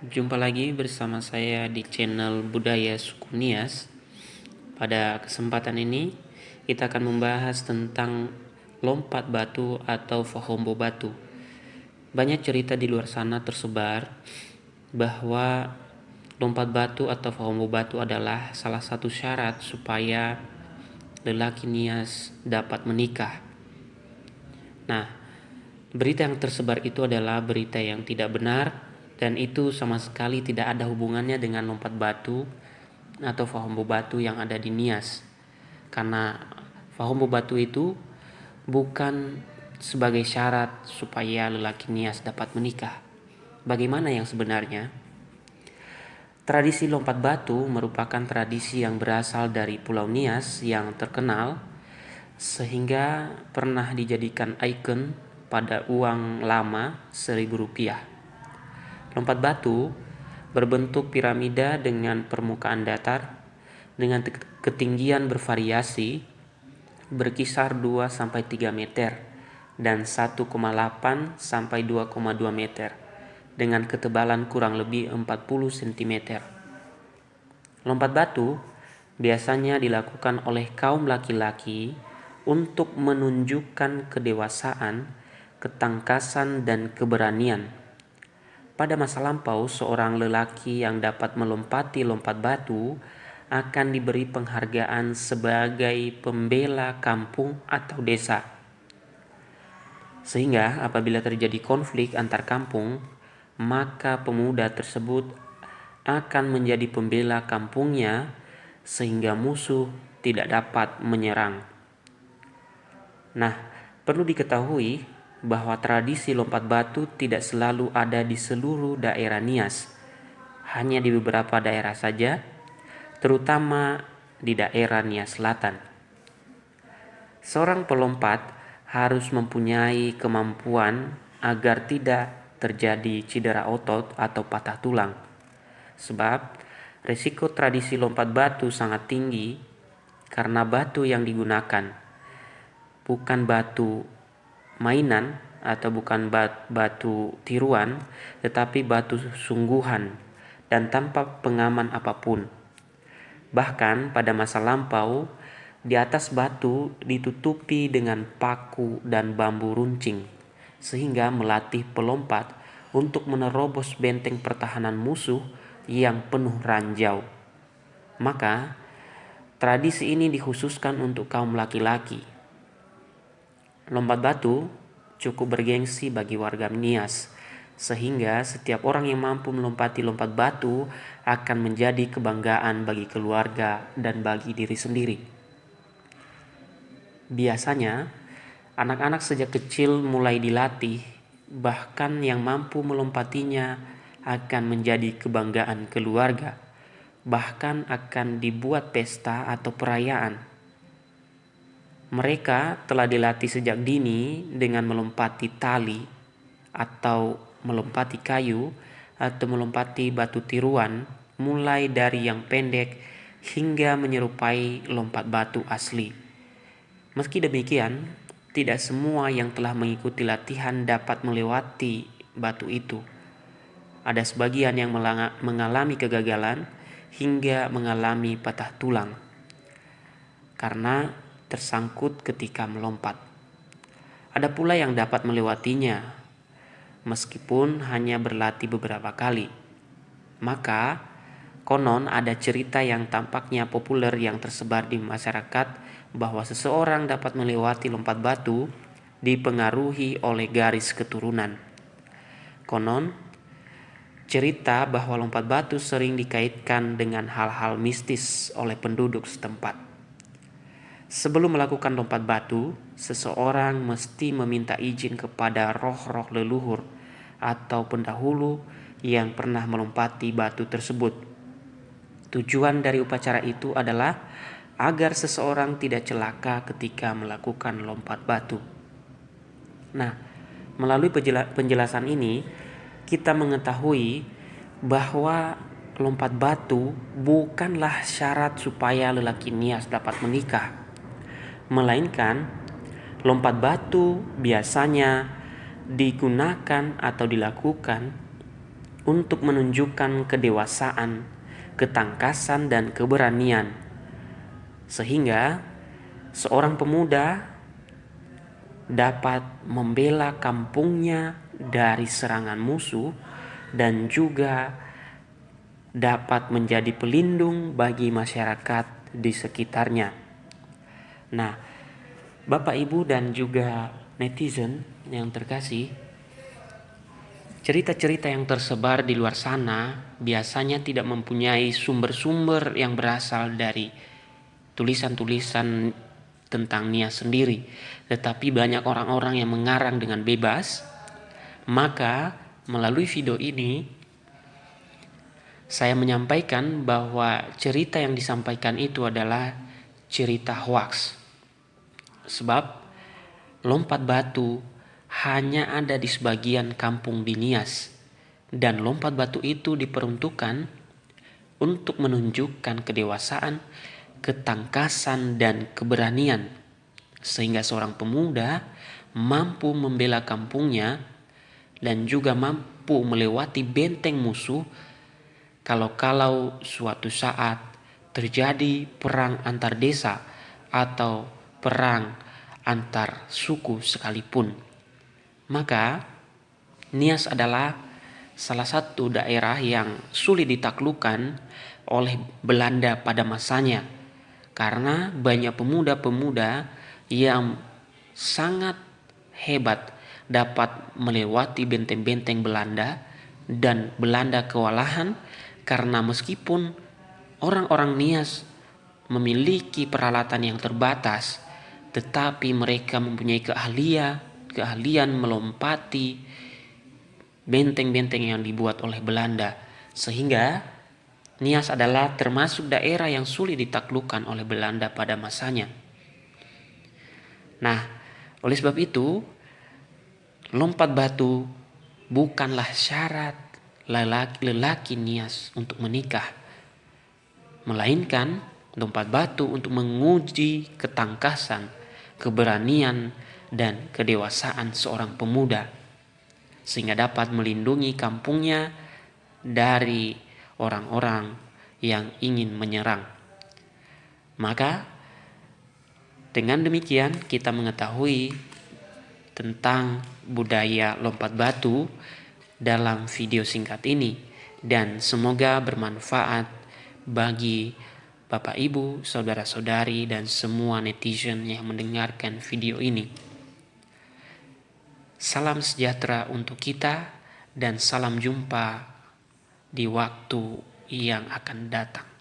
Jumpa lagi bersama saya di channel Budaya Suku Nias. Pada kesempatan ini kita akan membahas tentang lompat batu atau fahombo batu. Banyak cerita di luar sana tersebar bahwa lompat batu atau fahombo batu adalah salah satu syarat supaya lelaki Nias dapat menikah. Nah, berita yang tersebar itu adalah berita yang tidak benar dan itu sama sekali tidak ada hubungannya dengan lompat batu atau fahombo batu yang ada di Nias. Karena fahombo batu itu bukan sebagai syarat supaya lelaki Nias dapat menikah. Bagaimana yang sebenarnya? Tradisi lompat batu merupakan tradisi yang berasal dari Pulau Nias yang terkenal sehingga pernah dijadikan ikon pada uang lama Rp1.000. Lompat batu berbentuk piramida dengan permukaan datar dengan ketinggian bervariasi berkisar 2-3 meter dan 1,8 sampai 2,2 meter dengan ketebalan kurang lebih 40 cm. Lompat batu biasanya dilakukan oleh kaum laki-laki untuk menunjukkan kedewasaan, ketangkasan, dan keberanian. Pada masa lampau, seorang lelaki yang dapat melompati lompat batu akan diberi penghargaan sebagai pembela kampung atau desa. Sehingga apabila terjadi konflik antar kampung, maka pemuda tersebut akan menjadi pembela kampungnya sehingga musuh tidak dapat menyerang. Nah, perlu diketahui bahwa tradisi lompat batu tidak selalu ada di seluruh daerah Nias, hanya di beberapa daerah saja, terutama di daerah Nias Selatan. Seorang pelompat harus mempunyai kemampuan agar tidak terjadi cedera otot atau patah tulang, sebab risiko tradisi lompat batu sangat tinggi karena batu yang digunakan bukan batu mainan atau bukan batu tiruan, tetapi batu sungguhan dan tanpa pengaman apapun. Bahkan pada masa lampau, di atas batu ditutupi dengan paku dan bambu runcing, sehingga melatih pelompat untuk menerobos benteng pertahanan musuh yang penuh ranjau. Maka, tradisi ini dikhususkan untuk kaum laki-laki. Lompat batu cukup bergengsi bagi warga Nias, sehingga setiap orang yang mampu melompati lompat batu akan menjadi kebanggaan bagi keluarga dan bagi diri sendiri. Biasanya, anak-anak sejak kecil mulai dilatih, bahkan yang mampu melompatinya akan menjadi kebanggaan keluarga, bahkan akan dibuat pesta atau perayaan. Mereka telah dilatih sejak dini dengan melompati tali atau melompati kayu atau melompati batu tiruan, mulai dari yang pendek hingga menyerupai lompat batu asli. Meski demikian, tidak semua yang telah mengikuti latihan dapat melewati batu itu. Ada sebagian yang mengalami kegagalan hingga mengalami patah tulang karena tersangkut ketika melompat. Ada pula yang dapat melewatinya meskipun hanya berlatih beberapa kali. Maka, konon ada cerita yang tampaknya populer yang tersebar di masyarakat bahwa seseorang dapat melewati lompat batu dipengaruhi oleh garis keturunan. Konon, cerita bahwa lompat batu sering dikaitkan dengan hal-hal mistis oleh penduduk setempat. Sebelum melakukan lompat batu, seseorang mesti meminta izin kepada roh-roh leluhur atau pendahulu yang pernah melompati batu tersebut. Tujuan dari upacara itu adalah agar seseorang tidak celaka ketika melakukan lompat batu. Nah, melalui penjelasan ini, kita mengetahui bahwa lompat batu bukanlah syarat supaya lelaki Nias dapat menikah, melainkan lompat batu biasanya digunakan atau dilakukan untuk menunjukkan kedewasaan, ketangkasan, dan keberanian, sehingga seorang pemuda dapat membela kampungnya dari serangan musuh dan juga dapat menjadi pelindung bagi masyarakat di sekitarnya. Nah, Bapak, Ibu, dan juga netizen yang terkasih, cerita-cerita yang tersebar di luar sana biasanya tidak mempunyai sumber-sumber yang berasal dari tulisan-tulisan tentang Nias sendiri, tetapi banyak orang-orang yang mengarang dengan bebas. Maka melalui video ini saya menyampaikan bahwa cerita yang disampaikan itu adalah cerita hoax. Sebab lompat batu hanya ada di sebagian kampung di Nias, dan lompat batu itu diperuntukkan untuk menunjukkan kedewasaan, ketangkasan, dan keberanian, sehingga seorang pemuda mampu membela kampungnya dan juga mampu melewati benteng musuh kalau suatu saat terjadi perang antar desa atau perang antar suku sekalipun. Maka Nias adalah salah satu daerah yang sulit ditaklukkan oleh Belanda pada masanya, karena banyak pemuda-pemuda yang sangat hebat dapat melewati benteng-benteng Belanda, dan Belanda kewalahan karena meskipun orang-orang Nias memiliki peralatan yang terbatas, tetapi mereka mempunyai keahlian melompati benteng-benteng yang dibuat oleh Belanda, sehingga Nias adalah termasuk daerah yang sulit ditaklukkan oleh Belanda pada masanya. Nah, oleh sebab itu, lompat batu bukanlah syarat lelaki Nias untuk menikah, melainkan lompat batu untuk menguji ketangkasan, keberanian, dan kedewasaan seorang pemuda, sehingga dapat melindungi kampungnya dari orang-orang yang ingin menyerang. Maka dengan demikian kita mengetahui tentang budaya lompat batu dalam video singkat ini, dan semoga bermanfaat bagi Bapak, Ibu, saudara-saudari, dan semua netizen yang mendengarkan video ini. Salam sejahtera untuk kita dan salam jumpa di waktu yang akan datang.